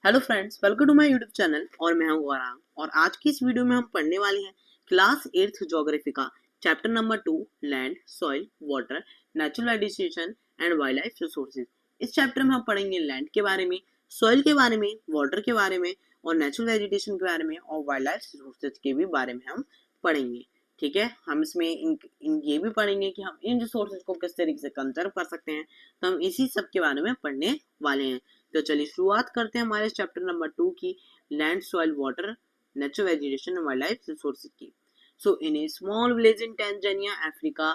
Hello friends, welcome to my YouTube channel और मैं हूं गौरांग। और आज की इस वीडियो में हम पढ़ने वाले हैं क्लास 8th ज्योग्राफी का chapter number 2 land, soil, water, natural vegetation and wild life resources. इस चैप्टर में हम पढ़ेंगे लैंड के बारे में, सॉइल के बारे में, वाटर के बारे में और नेचुरल वेजिटेशन के बारे में और वाइल्ड लाइफ रिसोर्सेज के भी बारे में हम पढ़ेंगे। ठीक है, हम इसमें ये भी पढ़ेंगे कि हम इन रिसोर्सेज को किस तरीके से कंजर्व कर सकते हैं। तो हम इसी सब के बारे में पढ़ने वाले हैं। तो चलिए शुरुआत करते हैं हमारे चैप्टर नंबर 2 की land, soil, water, natural vegetation and wild life resources की। So in a small village in Tanzania, Africa,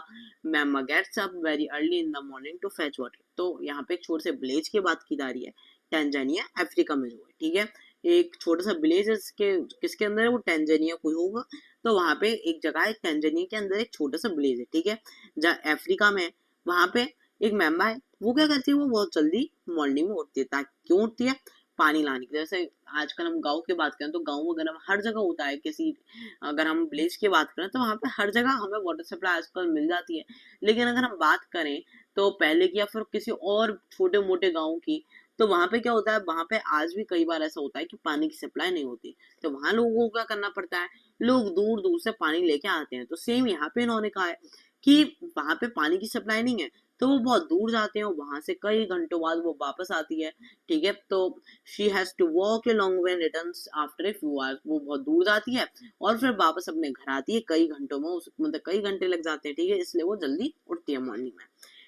Mama gets up very early in the morning to fetch water. तो यहाँ पे एक छोटे से विलेज की बात की जा रही है, टैंजानिया अफ्रीका में जो है। ठीक है, एक छोटा सा विलेज है, किसके अंदर है वो, टैंजानिया कोई होगा। तो वहाँ पे एक जगह है टैंजानिया के अंदर, एक छोटा सा विलेज है। ठीक है, जहाँ अफ्रीका में, वहाँ पे एक मेम्बा है। वो क्या करती है, वो बहुत जल्दी मॉर्निंग में उठती है। ताकि क्यों उठती है? पानी लाने के लिए। जैसे आजकल हम गांव की बात करें तो गांव वगैरह में हर जगह होता है। किसी, अगर हम विलेज की बात करें तो वहाँ पे हर जगह हमें वाटर सप्लाई आजकल मिल जाती है। लेकिन अगर हम बात करें तो पहले की या फिर किसी और छोटे मोटे गाँव की, तो वहां पे क्या होता है, वहां पे आज भी कई बार ऐसा होता है कि पानी की सप्लाई नहीं होती। तो वहां लोगों को क्या करना पड़ता है, लोग दूर दूर से पानी लेके आते हैं। तो सेम यहाँ पे इन्होंने कहा है कि वहां पे पानी की सप्लाई नहीं है, तो वो बहुत दूर जाते हैं। वहां से कई घंटों बाद वो वापस आती है। ठीक है, तो she has to walk a long way, returns after a few hours. वो बहुत दूर जाती है और फिर वापस अपने घर आती है कई घंटों में, मतलब कई घंटे लग जाते हैं। ठीक है, इसलिए वो जल्दी उठती है मॉर्निंग में।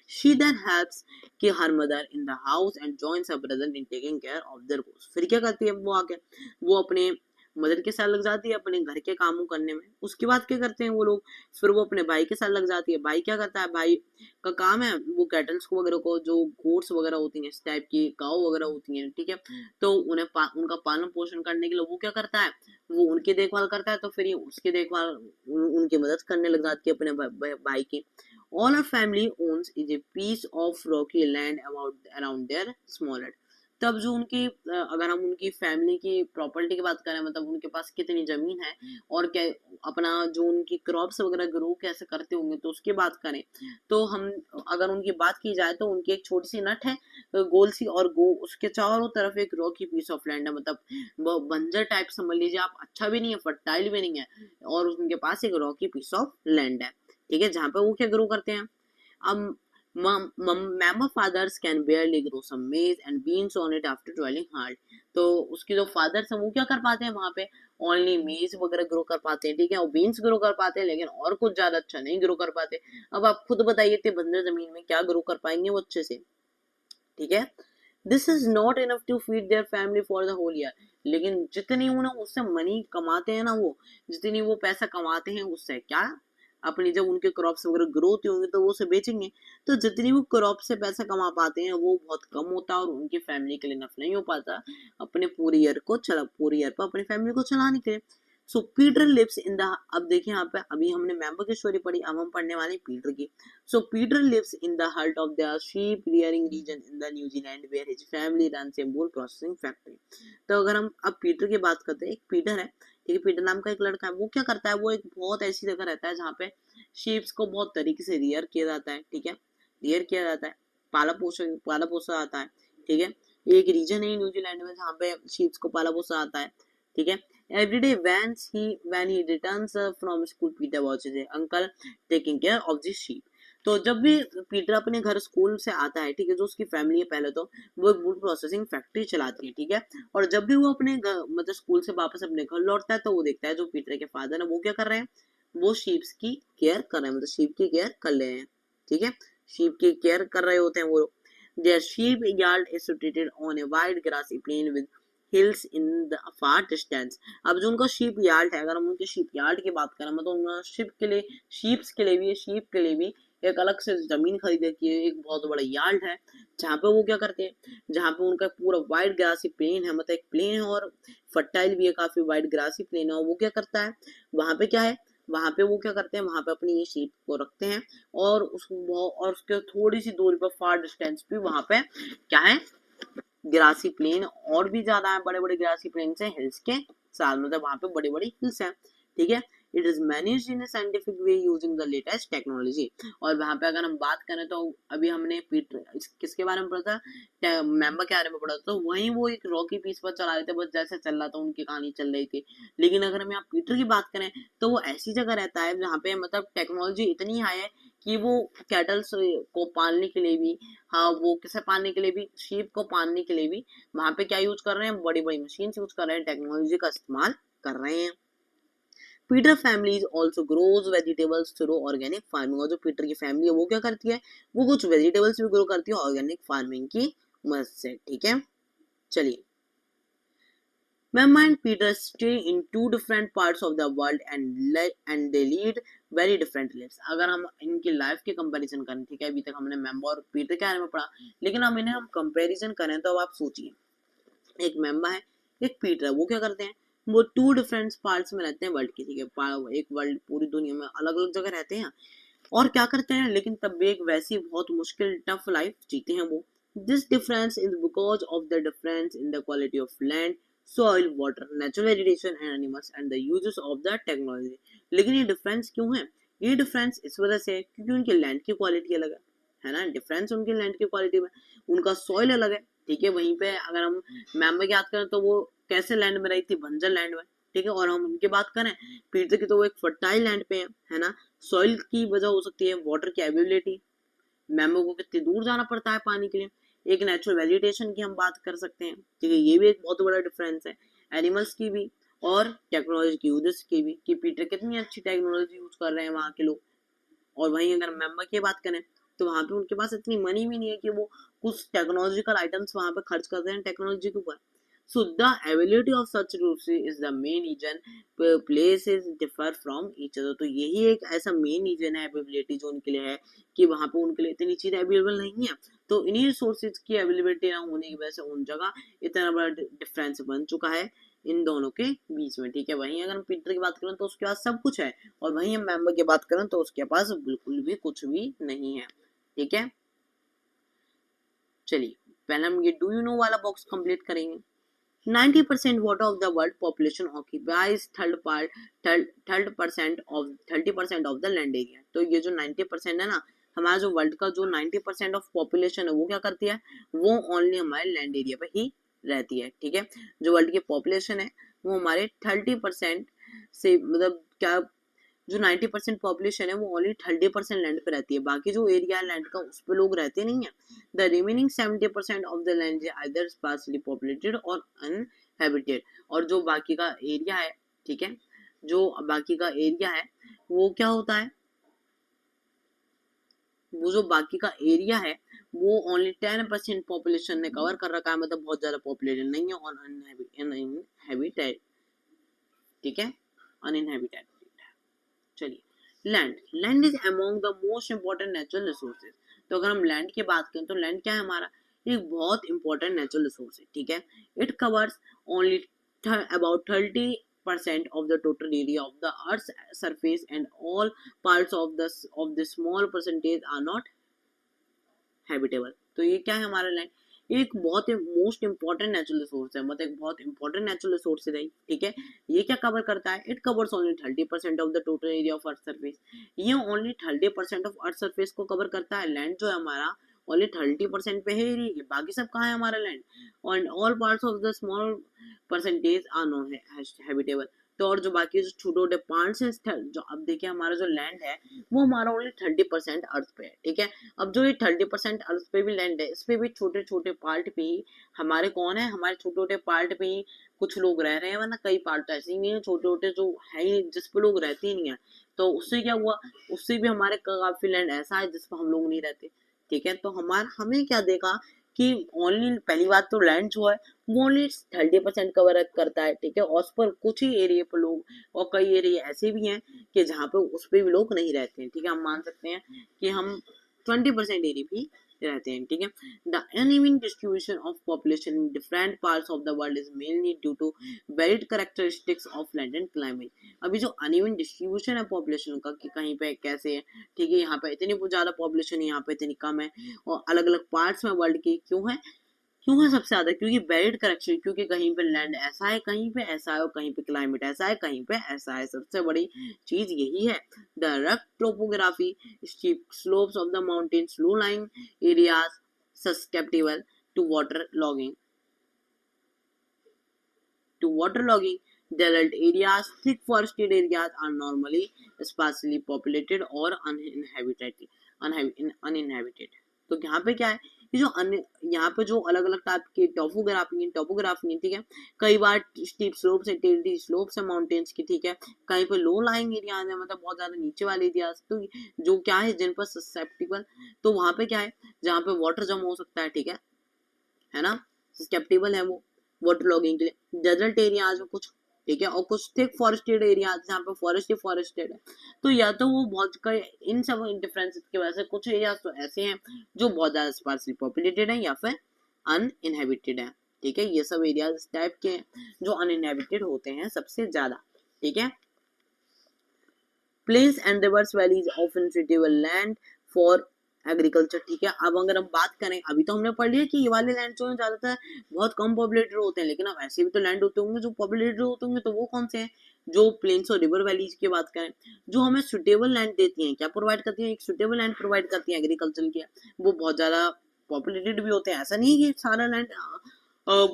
She then helps कि her mother in the house and joins her brother in taking care of their goats। फिर क्या करती है वो आके, वो अपने मदर के साथ लग जाती है अपने घर के कामों करने में। उसके बाद क्या करते हैं वो लोग, फिर वो अपने भाई के साथ लग जाती है। भाई क्या करता है, भाई का काम है वो कैटल्स को वगैरह को, जो गोट्स वगैरह होती हैं, इस टाइप की काऊ वगैरह होती हैं। ठीक है, तो उनका पालन पोषण करने के लिए वो क्या करता है, वो उनकी देखभाल करता है। तो फिर ये उसकी देखभाल, उनकी मदद करने लग जाती है अपने भाई की। All her family owns is a piece of rocky land about around their small hut। तब जो उनकी, अगर हम उनकी फैमिली की प्रॉपर्टी की बात करें, मतलब उनके पास कितनी जमीन है और क्या, अपना जो उनकी क्रॉप्स वगैरह ग्रो कैसे करते होंगे, तो उसकी बात करें तो हम, अगर उनकी बात की जाए तो उनकी एक छोटी सी नट है, गोल सी, और उसके चारों तरफ एक रॉकी पीस ऑफ लैंड है। मतलब वो बंजर टाइप समझ लीजिए आप, अच्छा भी नहीं है, फर्टाइल भी नहीं है, और उनके पास एक रॉकी पीस ऑफ लैंड है। ठीक है, जहाँ पे वो क्या ग्रो करते हैं। अब Mamma fathers can barely grow some maize and beans on it after toiling hard। तो उसके जो फादर्स हैं वो क्या कर पाते हैं वहां पे, ओनली मेज वगैरह ग्रो कर पाते हैं। ठीक है, और बीन्स ग्रो कर पाते हैं, लेकिन और कुछ ज्यादा अच्छा नहीं ग्रो कर पाते। अब आप खुद बताइए, इतने बंजर जमीन में क्या ग्रो कर पाएंगे वो अच्छे से। ठीक है, this is not enough to feed their family for the whole year. लेकिन जितनी वो ना उससे मनी कमाते हैं ना, वो जितनी वो पैसा कमाते हैं उससे क्या, अपनी जब उनके क्रॉप्स वगैरह ग्रो होती होंगी तो वो उसे बेचेंगे। तो जितनी वो क्रॉप से पैसा कमा पाते हैं वो बहुत कम होता है, और उनकी फैमिली के लिए इनफ नहीं हो पाता अपने पूरे ईयर पर अपनी फैमिली को चलाने के लिए। सो पीटर लिव्स इन द, अब देखिए यहाँ पे, अभी हमने मेंबर की स्टोरी पढ़ी, अब हम पढ़ने वाले पीटर की। So Peter lives in the heart of the sheep rearing region in the New Zealand where his family runs a wool processing factory। तो अगर हम अब पीटर की बात करते हैं, एक पीटर है। ठीक है, पीटर नाम का एक लड़का है। वो क्या करता है, वो एक बहुत ऐसी जगह रहता है जहाँ पे शीप्स को बहुत तरीके से रियर किया जाता है। ठीक है, रियर किया जाता है, पाला पोसा जाता है। ठीक है, एक रीजन है न्यूजीलैंड में जहाँ पे शीप्स को पाला पोसा जाता है। ठीक है, every day when he returns from school, Peter watches his uncle taking care of the sheep। तो जब भी पीटर अपने घर स्कूल से आता है, ठीक है, जो उसकी फैमिली है पहले तो वो एक वुड प्रोसेसिंग फैक्ट्री चलाती है। ठीक है, और जब भी वो अपने मतलब स्कूल से वापस अपने घर लौटता है तो वो देखता है जो पीटर के फादर है वो क्या कर रहे हैं, वो शीप्स की केयर कर रहे हैं, मतलब शीप की केयर कर रहे हैं। ठीक है, शीप की केयर कर रहे होते हैं वो। Their sheep yard is situated on a wide grassy plain with hills in the far distance. अब जो उनका शीप यार्ड है, अगर हम उनके शीप यार्ड की बात करें, मतलब उन्होंने शीप्स के लिए भी, शीप के लिए भी एक अलग से जमीन खरीद रखी है, एक बहुत बड़ा यार्ड है जहाँ पे वो क्या करते हैं, जहाँ पे उनका पूरा वाइड ग्रासी प्लेन है, मतलब एक प्लेन है और फर्टाइल भी है, काफी वाइड ग्रासी प्लेन है। और वो क्या करता है वहां पे, क्या है वहां पे, वो क्या करते हैं वहां पे अपनी ये शीप को रखते हैं, और उसके थोड़ी सी दूरी पर फार डिस्टेंस पे वहां पे क्या है, ग्रासी प्लेन और भी ज्यादा है, बड़े बड़े ग्रासी प्लेन से हिल्स के साथ, मतलब वहां पे बड़ी बड़ी हिल्स हैं। ठीक है, it is managed in a scientific way using the latest technology। और वहाँ पे अगर हम बात करें तो अभी हमने किसके बारे में पढ़ा था, मेंबर के बारे में पढ़ा था, तो वहीं वो एक रॉकी पीस पर चला रहे थे, बस जैसे चल रहा था उनकी कहानी चल रही थी। लेकिन अगर हम यहाँ पीटर की बात करें तो वो ऐसी जगह रहता है जहाँ पे मतलब टेक्नोलॉजी इतनी हाई है कि वो कैटल्स को पालने के लिए भी, हाँ वो किसे पालने के लिए भी, शीप को पालने के लिए भी वहाँ पे क्या यूज कर रहे हैं, बड़ी बड़ी मशीन यूज कर रहे हैं, टेक्नोलॉजी का इस्तेमाल कर रहे हैं। Peter family also grows vegetables through organic farming. और जो पीटर की फैमिली है वो क्या करती है, वो कुछ वेजिटेबल्स भी ग्रो करती है ऑर्गेनिक फार्मिंग की मदद से। ठीक है, चलिए। Mama and Peter stay in two different parts of the world and they lead very different lives। अगर हम इनकी लाइफ की कंपैरिजन करें, ठीक है, अभी तक हमने मेम्बा और पीटर के बारे में पढ़ा, लेकिन हम इन्हें कंपैरिजन करें तो अब आप सोचिए, एक मेम्बा है, एक पीटर है, वो क्या करते हैं, वो टू डिफरेंट पार्ट्स में रहते हैं वर्ल्ड की। ठीक है, एक वर्ल्ड पूरी दुनिया में अलग अलग जगह रहते हैं और क्या करते हैं, लेकिन तब भी एक वैसी बहुत मुश्किल टफ लाइफ जीते हैं वो। This difference is because of the difference in the quality of land, soil, water, natural vegetation and animals and the uses of the technology। लेकिन ये डिफरेंस क्यों है, ये डिफरेंस इस वजह से है क्योंकि उनके लैंड की क्वालिटी अलग है ना, डिफरेंस उनकी लैंड की क्वालिटी में, उनका सॉइल अलग है। ठीक है, वहीं पे अगर हम मैम की बात करें तो वो कैसे लैंड में रही थी, बंजर लैंड में। ठीक है, और हम उनकी बात करें पीटर की तो वो एक फर्टाइल लैंड पे है ना। सॉइल की वजह हो सकती है वाटर की अवेलेबिलिटी, मैमो को कितनी दूर जाना पड़ता है पानी के लिए, एक नेचुरल वेजिटेशन की हम बात कर सकते हैं। ठीक है, ये भी एक बहुत बड़ा डिफरेंस है, एनिमल्स की भी और टेक्नोलॉजी की यूजेस की भी, कि पीटर कितनी अच्छी टेक्नोलॉजी यूज कर रहे हैं वहाँ के लोग। और वहीं अगर मेंबर की बात करें तो वहाँ पे उनके पास इतनी मनी भी नहीं है कि वो कुछ टेक्नोलॉजिकल आइटम्स वहाँ पे खर्च करते हैं टेक्नोलॉजी के ऊपर। So the availability of such resources is the main reason places differ from each other। तो यही एक ऐसा मेन रीजन है अवेलेबिलिटी जो उनके लिए है कि वहाँ पे उनके लिए इतनी चीज अवेलेबल नहीं है, तो इन्हीं रिसोर्सेज की अवेलेबिलिटी ना होने की वजह से उन जगह इतना बड़ा डिफरेंस बन चुका है इन दोनों के बीच में। ठीक है, वहीं अगर हम पीटर की बात करें तो उसके पास सब कुछ है, और वहीं हम मेंबर की बात करें तो उसके पास बिल्कुल भी कुछ भी नहीं है। ठीक है, चलिए पहले हम ये डू यू नो वाला बॉक्स कंप्लीट करेंगे। 90% water of the world population occupies third percent of 30% of the land area। तो ये जो 90% है ना, हमारा जो वर्ल्ड का जो 90% ऑफ पॉपुलेशन है वो क्या करती है, वो ओनली हमारे लैंड एरिया पे ही रहती है। ठीक है, जो वर्ल्ड की पॉपुलेशन है वो हमारे 30% से मतलब क्या, जो 90% पॉपुलेशन है वो ओनली 30% लैंड पे रहती है, बाकी जो एरिया है लैंड का उस पे लोग रहते नहीं है। The remaining 70% of the land is either sparsely populated और अनहैबिटेड। और जो बाकी का एरिया है, ठीक है, जो बाकी का एरिया है वो क्या होता है, वो जो बाकी का एरिया है वो ओनली 10% पॉपुलेशन ने कवर कर रखा है, मतलब बहुत ज्यादा पॉपुलेटेड नहीं है और अनहैबिटेड। ठीक है, अनइनहैबिटेड। चलिए, land is among the most important natural resources. तो अगर हम लैंड की बात करें तो लैंड क्या है हमारा, एक बहुत इंपॉर्टेंट नेचुरल रिसोर्स है। ठीक है, it covers only about 30% of the total area of the earth's surface and all parts of the small percentage are not habitable। तो ये क्या है हमारा लैंड, एक बहुत मोस्ट इंपॉर्टेंट नेचुरल रिसोर्स है, मतलब एक बहुत इंपॉर्टेंट नेचुरल रिसोर्स है। ठीक है, ये क्या कवर करता है, it covers only 30% of the total area of earth surface. ये ओनली 30% ऑफ अर्थ सरफेस को कवर करता है। लैंड जो है हमारा ओनली 30% पे है एरिया, बाकी सब कहाँ है हमारा लैंड, और all parts of the small percentage are not habitable. तो और जो बाकी जो छोटे छोटे पार्ट्स हैं, जो अब देखिए हमारा जो लैंड है वो हमारा ओनली 30% अर्थ पे है। ठीक है, अब जो ये 30% अर्थ पे भी लैंड है, इस पे भी छोटे छोटे पार्ट पे ही हमारे कौन है, हमारे छोटे छोटे पार्ट पे ही कुछ लोग रह रहे हैं, वरना कई पार्ट तो ऐसे ही नहीं है छोटे छोटे जो है ही जिस पे लोग रहते ही नहीं है। तो उससे क्या हुआ, उससे भी हमारे काफी लैंड ऐसा है जिस पर हम लोग नहीं रहते। ठीक है, तो हमें क्या देखा कि ओनली पहली बात तो लैंड जो है वो ओनली 30% कवर करता है। ठीक है, और उस पर कुछ ही एरिया पर लोग, और कई एरिया ऐसे भी हैं कि जहाँ पे उस पर भी लोग नहीं रहते हैं। ठीक है, हम मान सकते हैं कि हम 20% एरिया भी रहते हैं। ठीक है, the uneven distribution of population in different parts of the world is mainly due to varied characteristics of land and climate। अभी जो uneven distribution है पॉपुलेशन का कि कहीं पे कैसे है, ठीक है, यहाँ पे इतनी ज्यादा पॉपुलेशन है, यहाँ पे इतनी कम है, और अलग अलग पार्ट्स में वर्ल्ड की क्यों है, क्यों है सबसे ज्यादा? क्योंकि वेरिड करेक्शन, क्योंकि कहीं पे लैंड ऐसा है, कहीं पे ऐसा है, और कहीं पे क्लाइमेट ऐसा है, कहीं पे ऐसा है। सबसे बड़ी चीज यही है। The rough topography, steep slopes of the mountain, low lying areas susceptible to water logging, desert areas, thick forested areas are normally sparsely populated or uninhabited। तो यहाँ पे क्या है, ये जो यहाँ पे जो अलग अलग टाइप के टोपोग्राफी है, ठीक है, कई बार स्टीप स्लोप्स है, टेल्टी स्लोप्स है माउंटेन्स की, ठीक है, कहीं पे लो लाइंग एरियाज है, मतलब बहुत ज्यादा नीचे वाले एरियाज, तो जो क्या है जिन पर ससेप्टिबल, तो वहां पे क्या है, जहाँ पे वाटर जमा हो सकता है ना, ससेप्टिबल है वो वाटर लॉगिंग के लिए। डेजर्ट एरियाज में कुछ, ठीक है, और कुछ थिक फॉरेस्टेड एरियाज जहाँ पे फॉरेस्टेड है। तो या तो वो बहुत इन सब डिफरेंसेस की वजह से कुछ एरियाज तो ऐसे हैं जो बहुत ज्यादा स्पार्सली पॉपुलेटेड है या फिर अनइनहेबिटेड है, ठीक है। ये सब एरियाज इस टाइप के हैं जो अनइनहेबिटेड होते हैं सबसे ज्यादा, ठीक है। Plains and rivers valleys often suitable land for agriculture, ठीक है। अब अगर हम बात करें, अभी तो हमने पढ़ लिया कि ये वाले लैंड जो है ज्यादातर बहुत कम पॉपुलेटेड होते हैं, लेकिन अब ऐसे भी तो लैंड होते होंगे जो पॉपुलेटेड होते होंगे, तो वो कौन से हैं? जो प्लेन्स और रिवर वैलीज की बात करें, जो हमें सुटेबल लैंड देती हैं, क्या प्रोवाइड करती है? एक सुटेबल लैंड प्रोवाइड करती है एग्रीकल्चर की, वो बहुत ज्यादा पॉपुलेटेड भी होते हैं। ऐसा नहीं है कि सारा लैंड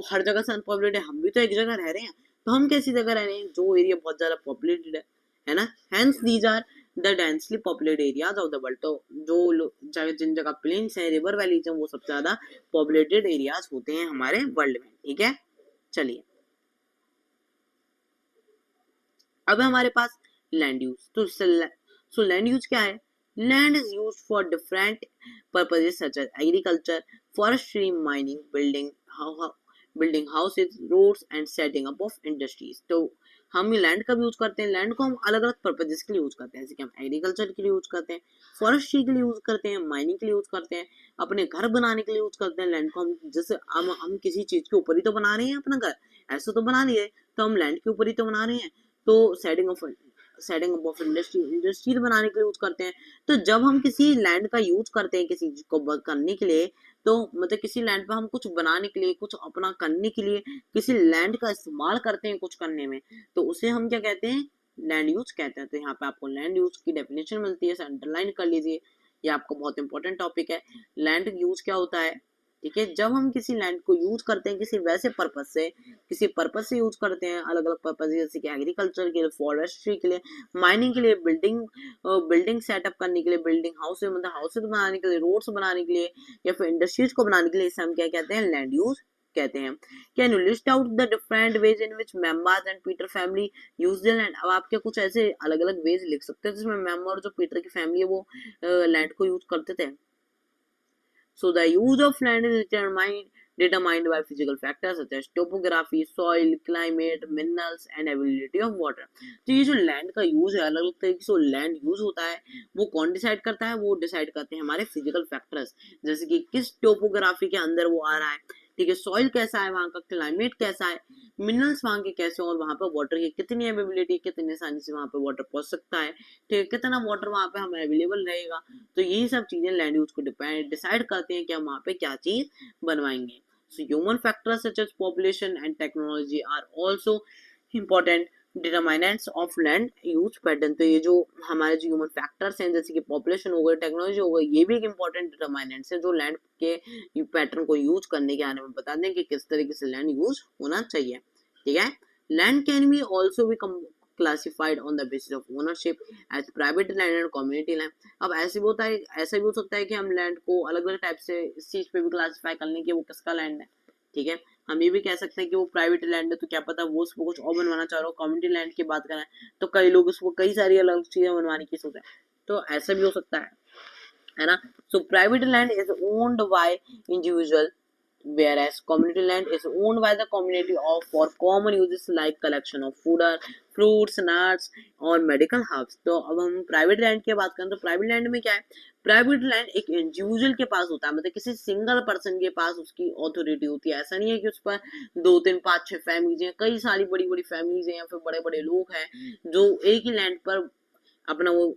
हर जगह से अनपॉपुलेटेड है, हम भी तो एक जगह रह रहे हैं, तो हम कैसी जगह रह रहे हैं जो एरिया बहुत ज्यादा पॉपुलेटेड है ना। Hence these are the densely populated areas of the world. तो जो जिन जगह प्लेन्स हैं, रिवर वैलीज हैं, वो सबसे ज्यादा पॉपुलेटेड एरियाज होते हैं हमारे वर्ल्ड में, ठीक है। चलिए, अब हमारे पास लैंड यूज। तो सो लैंड यूज क्या है? Land is used for different purposes such as agriculture, forestry, mining, building houses, roads and setting up of industries. तो हम लैंड का भी यूज करते हैं, लैंड को हम अलग अलग पर्पजेस के लिए यूज करते हैं, जैसे कि हम एग्रीकल्चर के लिए यूज करते हैं, फॉरेस्ट्री के लिए यूज करते हैं, माइनिंग के लिए यूज करते हैं, अपने घर बनाने के लिए यूज करते हैं लैंड को। हम जैसे हम किसी चीज के ऊपर ही तो बना रहे हैं अपना घर, ऐसे तो बना नहीं रहे, तो हम लैंड के ऊपर ही तो बना रहे हैं। तो सेटिंग ऑफ इंडस्ट्री बनाने के लिए यूज करते हैं। तो जब हम किसी लैंड का यूज करते हैं किसी चीज को करने के लिए, तो मतलब किसी लैंड पे हम कुछ बनाने के लिए, कुछ अपना करने के लिए किसी लैंड का इस्तेमाल करते हैं कुछ करने में, तो उसे हम क्या कहते हैं? लैंड यूज कहते हैं। तो यहाँ पे आपको लैंड यूज की डेफिनेशन मिलती है, अंडरलाइन कर लीजिए, ये आपको बहुत इंपॉर्टेंट टॉपिक है। लैंड यूज क्या होता है, ठीक है, जब हम किसी लैंड को यूज करते हैं किसी वैसे पर्पज से, किसी पर्पज से यूज करते हैं, अलग अलग पर्पज, जैसे कि एग्रीकल्चर के लिए, फॉरेस्ट्री के लिए, माइनिंग के लिए, बिल्डिंग सेटअप करने के लिए, बिल्डिंग हाउस मतलब हाउसेज बनाने के लिए, रोड्स बनाने के लिए, या फिर इंडस्ट्रीज को बनाने के लिए, इसे हम क्या कहते हैं? लैंड यूज कहते हैं। Can you list out the different ways in which members and Peter family use the land? अब आप क्या कुछ ऐसे अलग अलग वेज लिख सकते हैं जिसमें मेंबर और जो पीटर की फैमिली है वो लैंड को यूज करते थे? So the use of land is determined by physical factors such as topography, soil, climate, minerals and availability of water। तो ये जो लैंड का यूज है, अलग अलग तरीके से लैंड यूज होता है, वो कौन डिसाइड करता है? वो डिसाइड करते हैं हमारे फिजिकल फैक्टर्स, जैसे कि किस टोपोग्राफी के अंदर वो आ रहा है, ठीक है, सॉइल कैसा है वहाँ का, क्लाइमेट कैसा है, मिनरल्स वहाँ के कैसे, और वहाँ पर वाटर की कितनी अवेलेबिलिटी, कितने आसानी से वहाँ पे वाटर पहुंच सकता है, ठीक है, कितना वाटर वहाँ पे हमें अवेलेबल रहेगा। तो यही सब चीजें लैंड यूज को डिसाइड करते हैं कि हम वहाँ पे क्या चीज बनवाएंगे। So human factors such as population and technology are also important determinants of land use pattern। तो ये जो हमारे जो ह्यूमन फैक्टर्स हैं, जैसे कि पॉपुलेशन हो गई, टेक्नोलॉजी हो गई, ये भी एक इंपॉर्टेंट डिटरमाइनेंट्स है जो लैंड के पैटर्न को यूज करने के आने में बता दें कि किस तरीके से लैंड यूज होना चाहिए, ठीक है। Land can be also be classified on the basis of ownership as private land and community land। अब ऐसे भी होता है, ऐसा भी हो सकता है कि हम लैंड को अलग अलग टाइप से इस चीज पे भी क्लासिफाई कर लें कि वो किसका लैंड है, ठीक है। हम ये भी कह सकते हैं कि वो प्राइवेट लैंड है, तो क्या पता वो उसको कुछ और बनवाना चाह रहा हो। कम्युनिटी लैंड की बात करें तो कई लोग उसको कई सारी अलग चीजें बनवाने की सोचते हैं, तो ऐसा भी हो सकता है ना। So private land is owned by individual, whereas community land is owned by the community of for common uses like collection of food, fruits, nuts और medical herbs। तो अब हम प्राइवेट लैंड की बात करें तो प्राइवेट लैंड में क्या है? प्राइवेट लैंड एक इंडिविजुअल के पास होता है, मतलब किसी सिंगल पर्सन के पास उसकी ऑथोरिटी होती है। ऐसा नहीं है कि उस पर 2 3 5 6 फैमिलीज हैं, कई सारी बड़ी बड़ी फैमिलीज हैं या फिर बड़े बड़े लोग हैं जो एक ही लैंड पर अपना वो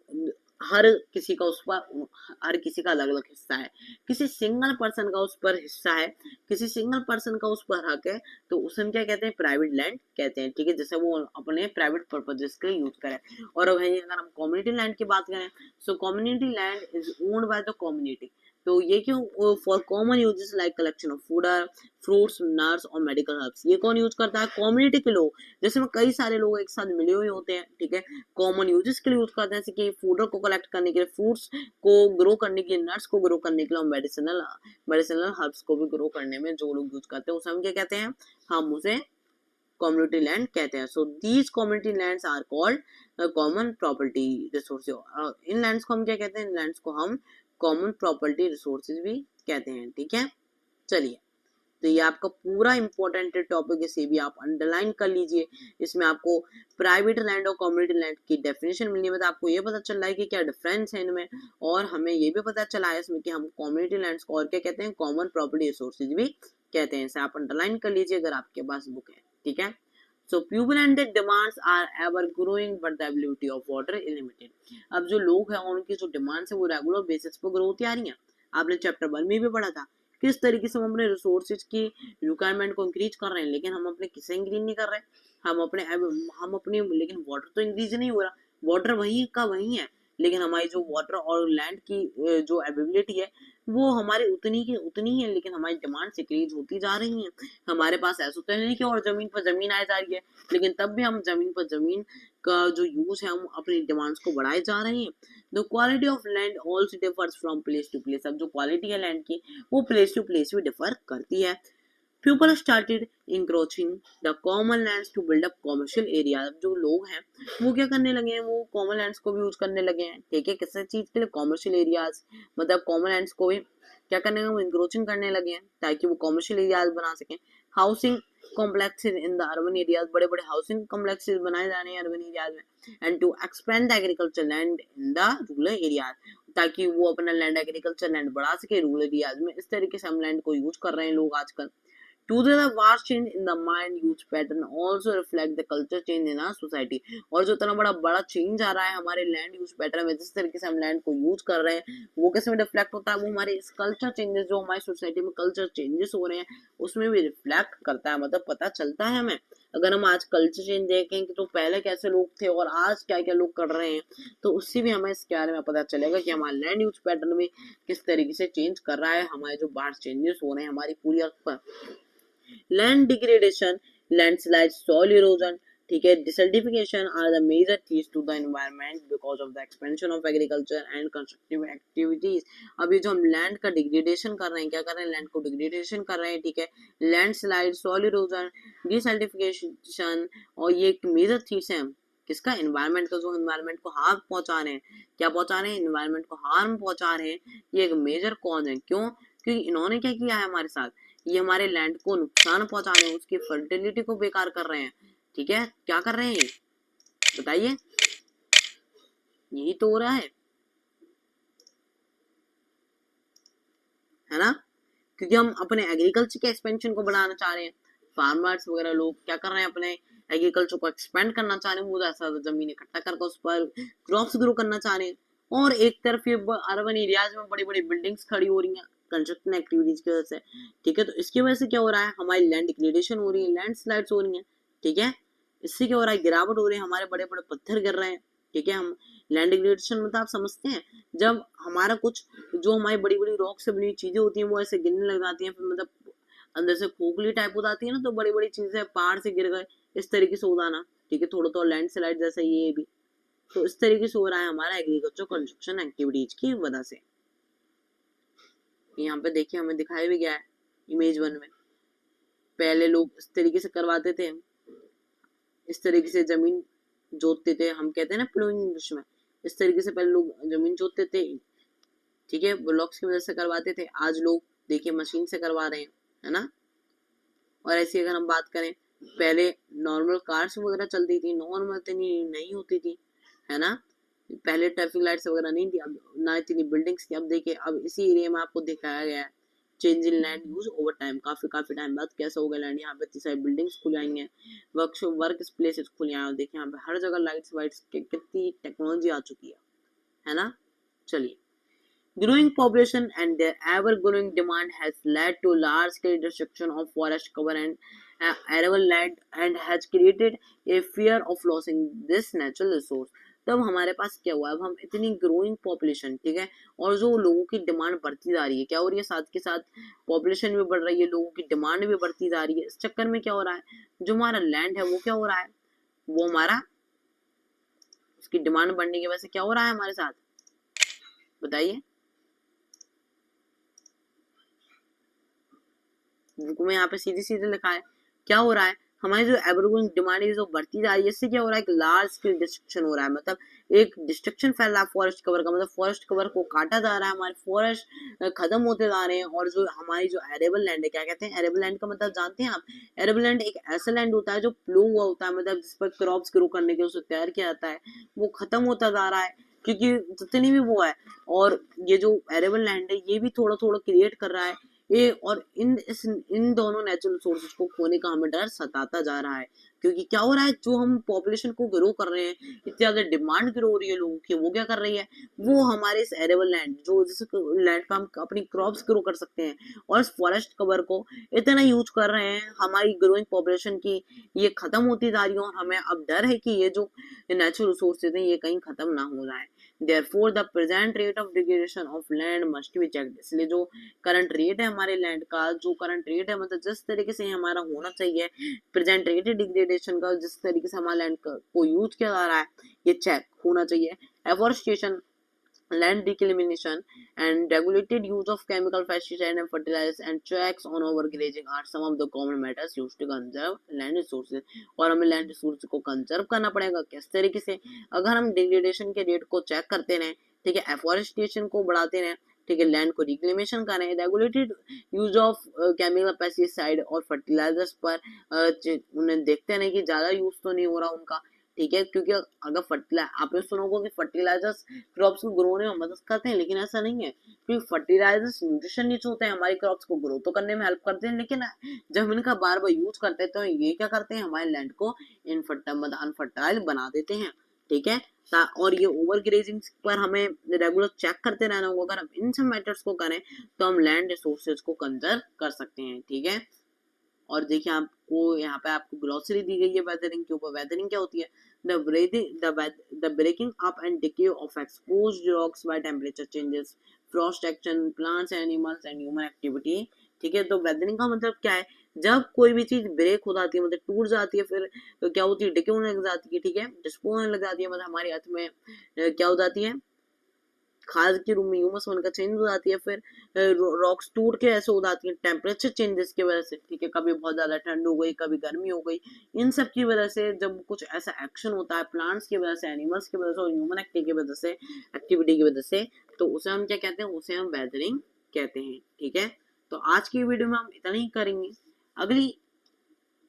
हर किसी का उस पर हर किसी का अलग अलग हिस्सा है, किसी सिंगल पर्सन का उस पर हिस्सा है, किसी सिंगल पर्सन का उस पर हक है, तो उसे हम क्या कहते हैं, प्राइवेट लैंड कहते हैं। ठीक है, जैसे वो अपने प्राइवेट पर्पजेस के लिए यूज करें। और वहीं अगर हम कम्युनिटी लैंड की बात करें, सो community land is owned by the community. तो ये क्यों, for common uses like collection of food, fruits, nuts और मेडिकल हर्ब्स। ये कौन यूज करता है, कम्युनिटी के लोग, जैसे में कई सारे लोग एक साथ मिले हुए होते हैं। ठीक है, कॉमन यूजेस के लिए यूज करते हैं, जैसे कि फूड को कलेक्ट करने के लिए, फ्रूट्स को ग्रो करने के लिए, नट्स को ग्रो करने के लिए, और मेडिसिनल हर्ब्स को भी ग्रो करने में जो लोग यूज करते हैं उसे हम क्या कहते हैं, हम उसे कम्युनिटी लैंड कहते हैं। So these community lands are called common property resources. इन लैंड्स को हम क्या कहते हैं, इन लैंड्स को हम कॉमन प्रॉपर्टी रिसोर्सेज भी कहते हैं। ठीक है, चलिए, तो ये आपका पूरा इंपॉर्टेंट टॉपिक, इसे भी आप अंडरलाइन कर लीजिए। इसमें आपको प्राइवेट लैंड और कम्युनिटी लैंड की डेफिनेशन मिलनी है, मतलब आपको ये पता चल रहा है कि क्या डिफरेंस है इनमें, और हमें ये भी पता चला है इसमें कि हम कम्युनिटी लैंड्स को और क्या कहते हैं, कॉमन प्रॉपर्टी रिसोर्सेज भी कहते हैं। इसे आप अंडरलाइन कर लीजिए अगर आपके पास बुक है। ठीक है, so people and their demands are ever growing but the availability of water is limited। अब जो लोग हैं उनकी जो डिमांड्स है वो रेगुलर बेसिस पर ग्रो होती आ रही है। आपने चैप्टर 1 में भी पढ़ा था किस तरीके से हम अपने रिसोर्सेज की रिक्वायरमेंट को इंक्रीज कर रहे हैं, लेकिन हम अपने किसे इंक्रीज नहीं कर रहे, हम अपने लेकिन वाटर तो इंक्रीज नहीं हो रहा, वाटर वही का वही है, लेकिन हमारी जो वाटर और लैंड की जो अवेलेबिलिटी है वो हमारी उतनी की उतनी है, लेकिन हमारी डिमांड इंक्रीज होती जा रही है। हमारे पास ऐसा तो नहीं कि और जमीन पर जमीन आ जा रही है, लेकिन तब भी हम जमीन पर जमीन का जो यूज है हम अपनी डिमांड्स को बढ़ाए जा रहे हैं। The quality of land also differs from place to place. अब जो क्वालिटी है लैंड की वो प्लेस टू प्लेस भी डिफर करती है। People started encroaching the common lands to build up commercial areas। जो लोग हैं वो क्या करने लगे हैं, वो कॉमन लैंड्स को भी यूज करने लगे हैं। ठीक है, किसी चीज के लिए कॉमर्शियल एरियाज, मतलब कॉमन लैंड्स को भी क्या करने लगे, वो इंक्रोचिंग करने लगे हैं ताकि वो कॉमर्शियल एरियाज बना सकें। Housing complexes in the urban areas, बड़े बड़े हाउसिंग कॉम्प्लेक्सेस बनाए जा रहे हैं अर्बन एरियाज में। And to expand the agriculture land in the rural areas, ताकि वो अपना लैंड एग्रीकल्चर लैंड बढ़ा सके रूरल एरियाज में। इस तरीके से हम लैंड को यूज कर रहे हैं लोग आजकल। Today, the vast change in the mind use pattern also reflect the culture change in our society। और जो इतना बड़ा बड़ा चेंज आ रहा है हमारे लैंड यूज पैटर्न में, जिस तरीके से हम लैंड को यूज कर रहे हैं वो किस में रिफ्लेक्ट होता है, वो हमारे इस कल्चर चेंजेस, जो हमारी सोसाइटी में कल्चर चेंजेस हो रहे हैं उसमें भी रिफ्लेक्ट करता है, मतलब पता चलता है हमें। अगर हम आज कल्चर चेंज देखें कि तो पहले कैसे लोग थे और आज क्या क्या लोग कर रहे हैं, तो उससे भी हमें इसके बारे में पता चलेगा कि हमारा लैंड यूज पैटर्न में किस तरीके से चेंज कर रहा है, हमारे जो बाहर चेंजेस हो रहे हैं हमारी पूरी अर्थ पर। Land degradation, landslide, soil erosion, ठीक है, desertification are the major threats to the environment because of the expansion of agriculture and constructive activities. अभी जो हम लैंड का डिग्रेडेशन कर रहे हैं, क्या कर रहे हैं, लैंड को डिग्रेडेशन कर रहे हैं। ठीक है, लैंडस्लाइड, सॉइल इरोजन, डिसर्टिफिकेशन, और ये एक मेजर थ्रेट्स हैं किसका, एनवायरनमेंट का, जो एनवायरनमेंट को हार्म पहुंचा रहे हैं। क्या पहुंचा रहे हैं, एनवायरनमेंट को हार्म पहुंचा रहे हैं। ये एक मेजर कॉज है। क्यों, क्योंकि इन्होंने क्या किया है हमारे साथ, ये हमारे लैंड को नुकसान पहुंचा रहे हैं, उसकी फर्टिलिटी को बेकार कर रहे हैं। ठीक है, क्या कर रहे हैं बताइए, यही तो हो रहा है ना, क्योंकि हम अपने एग्रीकल्चर के एक्सपेंशन को बढ़ाना चाह रहे हैं। फार्मर्स वगैरह लोग क्या कर रहे हैं, अपने एग्रीकल्चर को एक्सपेंड करना चाह रहे हैं, वो ऐसा जमीन इकट्ठा करके उस पर क्रॉप्स ग्रो करना चाह रहे हैं। और एक तरफ ये अर्बन एरियाज में बड़ी बड़ी बिल्डिंग्स खड़ी हो रही हैं कंस्ट्रक्शन एक्टिविटीज की वजह से। ठीक है, तो इसकी वजह से क्या हो रहा है, हमारी लैंड डिग्रेडेशन हो रही है, लैंड स्लाइड्स हो रही है। ठीक है, इससे क्या हो रहा है, गिरावट हो रही है, हमारे बड़े बड़े पत्थर गिर रहे हैं। ठीक है, हम लैंड डिग्रेडेशन मतलब आप समझते हैं, जब हमारा कुछ जो हमारी बड़ी बड़ी रॉक से बनी चीजें होती हैं वो ऐसे गिरने लग जाती हैं, फिर मतलब अंदर से खोखली टाइप हो जाती है ना, तो बड़ी बड़ी चीजें पहाड़ से गिर गए, इस तरीके से हो जाना। ठीक है, थोड़ा तो लैंड स्लाइड जैसा ये भी, तो इस तरीके से हो रहा है हमारा एग्रीकल्चर कंस्ट्रक्शन एक्टिविटीज की वजह से। यहाँ पे देखिए हमें दिखाया भी गया है इमेज 1 में, पहले लोग इस तरीके से करवाते थे, इस तरीके से जमीन जोतते थे, हम कहते हैं ना प्लोइंग इंग्लिश में, इस तरीके से पहले लोग जमीन जोतते थे। ठीक है, ब्लॉक्स की मदद से करवाते थे, आज लोग देखिए मशीन से करवा रहे हैं, है ना। और ऐसी अगर हम बात करें, पहले नॉर्मल कार्स वगैरह चलती थी, नॉर्मल इतनी नहीं होती थी, है ना, पहले ट्रैफिक लाइट्स वगैरह नहीं थी, अब ना इतनी बिल्डिंग्स थी। अब देखिए अब इसी एरिया में आपको दिखाया गया है change in land use over time, काफी टाइम बाद कैसा हो गया लैंड, यहाँ पे इतनी सारी बिल्डिंग्स खुल आई हैं, वर्क प्लेसेस खुल आए हैं। देखिए यहाँ पे हर जगह लाइट्स वाइट्स कितनी टेक्नोलॉजी आ चुकी है। है ना। चलिए, growing population and their ever-growing demand has led to large-scale destruction of forest cover and arable land and has created a fear of losing this natural resource. तब हमारे पास क्या हुआ, अब हम इतनी ग्रोइंग पॉपुलेशन, ठीक है, और जो लोगों की डिमांड बढ़ती जा रही है, क्या हो रही है, साथ के साथ पॉपुलेशन भी बढ़ रही है, लोगों की डिमांड भी बढ़ती जा रही है, इस चक्कर में क्या हो रहा है, जो हमारा लैंड है वो क्या हो रहा है, वो हमारा, उसकी डिमांड बढ़ने की वजह से क्या हो रहा है हमारे साथ, बताइए। बुक में यहाँ पे सीधी सीधे लिखा है, क्या हो रहा है, हमारी जो एवरग्रीन डिमांड है जो बढ़ती जा रही है, इससे क्या हो रहा है, एक लार्ज स्केल डिस्ट्रक्शन हो रहा है, मतलब एक डिस्ट्रक्शन फैल रहा है फॉरेस्ट कवर का, मतलब फॉरेस्ट कवर को काटा जा रहा है, हमारे फॉरेस्ट खत्म होते जा रहे हैं, और जो हमारी जो एरेबल लैंड है, क्या कहते हैं एरेबल लैंड का मतलब जानते हैं आप, एरेबल लैंड एक ऐसा लैंड होता है जो प्लो हुआ होता है, मतलब जिस पर क्रॉप्स ग्रो करने के उसे तैयार किया जाता है, वो खत्म होता जा रहा है, क्योंकि जितनी भी वो है, और ये जो एरेबल लैंड है ये भी थोड़ा थोड़ा क्रिएट कर रहा है ये, और इन दोनों नेचुरल रिसोर्सेज को खोने का हमें डर सताता जा रहा है, क्योंकि क्या हो रहा है, जो हम पॉपुलेशन को ग्रो कर रहे हैं, इतनी ज्यादा डिमांड ग्रो हो रही है लोगों की, वो क्या कर रही है, वो हमारे इस एरेबल लैंड, जो जिस लैंड पे हम अपनी क्रॉप्स ग्रो कर सकते हैं, और इस फॉरेस्ट कवर को इतना यूज कर रहे हैं, हमारी ग्रोइंग पॉपुलेशन की ये खत्म होती जा रही है, और हमें अब डर है कि ये जो नेचुरल रिसोर्सेज हैं ये कहीं खत्म ना हो जाए। Therefore, the present rate of degradation of land must be checked. इसलिए जो करंट रेट है हमारे लैंड का, जो करंट रेट है, मतलब जिस तरीके से हमारा होना चाहिए प्रेजेंट रेट है डिग्रेडेशन का, जिस तरीके से हमारा लैंड को यूज किया जा रहा है, ये चेक होना चाहिए। Afforestation, land declimation and regulated use of chemical pesticides and fertilizers and checks on overgrazing are some of the common methods used to conserve land resources। और हमें land resources को कंजर्व करना पड़ेगा किस तरीके से, अगर हम डिग्रेडेशन के रेट को चेक करते रहें, ठीक है, एफोरेस्टेशन को बढ़ाते रहें, ठीक है, लैंड को रिक्लेमेशन करें, regulated use of chemical pesticide और फर्टिलाइजर्स पर उन्हें देखते रहें कि ज्यादा यूज तो नहीं हो रहा उनका, ठीक है, क्योंकि अगर फर्टिलाइजर, आपने सुना होगा कि फर्टिलाइजर्स क्रॉप्स को ग्रो होने में मदद करते हैं, लेकिन ऐसा नहीं है, क्योंकि फर्टिलाइजर्स न्यूट्रिशन रिच होते हैं, हमारी क्रॉप्स को ग्रो तो करने में हेल्प करते हैं, लेकिन जब हम इनका बार बार यूज करते हैं तो ये क्या करते हैं, हमारे लैंड को अनफर्टाइल बना देते हैं, ठीक है। और ये ओवर ग्रेजिंग पर हमें रेगुलर चेक करते रहना होगा, अगर हम इन सब मेथड्स को करें तो हम लैंड रिसोर्सेज को कंजर्व कर सकते हैं, ठीक है। और देखिए आपको यहाँ पे आपको ग्लॉसरी दी गई है वेदरिंग के ऊपर। वेदरिंग क्या होती है, the breaking up and decay of exposed rocks by temperature changes, frost action, plants, animals and human activity, ठीक है। तो वेदरिंग का मतलब क्या है, जब कोई भी चीज ब्रेक हो जाती है, मतलब टूट जाती है, फिर तो क्या होती है, डिके होने लग जाती है, ठीक है, डिस्पोज होने लग जाती है, मतलब हमारे अर्थ में क्या हो जाती है, खाद के रूप में ह्यूमस बनकर चेंज हो जाती है, फिर रॉक्स टूट के ऐसे हो जाती है टेम्परेचर चेंजेस की वजह से, ठीक है, कभी बहुत ज्यादा ठंड हो गई, कभी गर्मी हो गई, इन सब की वजह से जब कुछ ऐसा एक्शन होता है प्लांट्स की वजह से, एनिमल्स की वजह से और ह्यूमन एक्टिविटी की वजह से, तो उसे हम क्या कहते हैं, उसे हम वेदरिंग कहते हैं, ठीक है। तो आज की वीडियो में हम इतना ही करेंगे, अगली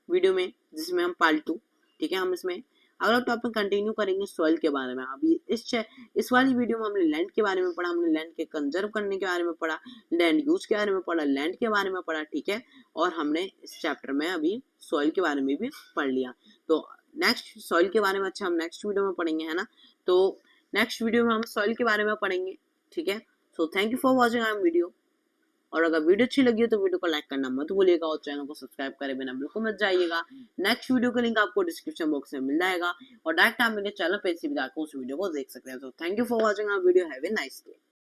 वीडियो में जिसमें हम पार्ट 2, ठीक है, हम इसमें अगला टॉपिक कंटिन्यू करेंगे सॉइल के बारे में। अभी इस वाली वीडियो में हमने लैंड के बारे में पढ़ा, हमने लैंड के कंजर्व करने के बारे में पढ़ा, लैंड यूज के बारे में पढ़ा, लैंड के बारे में पढ़ा, ठीक है, और हमने इस चैप्टर में अभी सॉइल के बारे में भी पढ़ लिया। तो नेक्स्ट सॉइल के बारे में अच्छा हम नेक्स्ट वीडियो में पढ़ेंगे, है ना। तो नेक्स्ट वीडियो में हम सॉइल के बारे में पढ़ेंगे, ठीक है। So thank you for watching our video, और अगर वीडियो अच्छी लगी हो तो वीडियो को लाइक करना मत भूलिएगा, और चैनल को सब्सक्राइब करे बिना बिल्कुल मत जाइएगा। नेक्स्ट वीडियो का लिंक आपको डिस्क्रिप्शन बॉक्स में मिल जाएगा, और डायरेक्ट आप मेरे चैनल पे से भी जाकर उस वीडियो को देख सकते हैं। तो thank you for watching our video, have a nice day.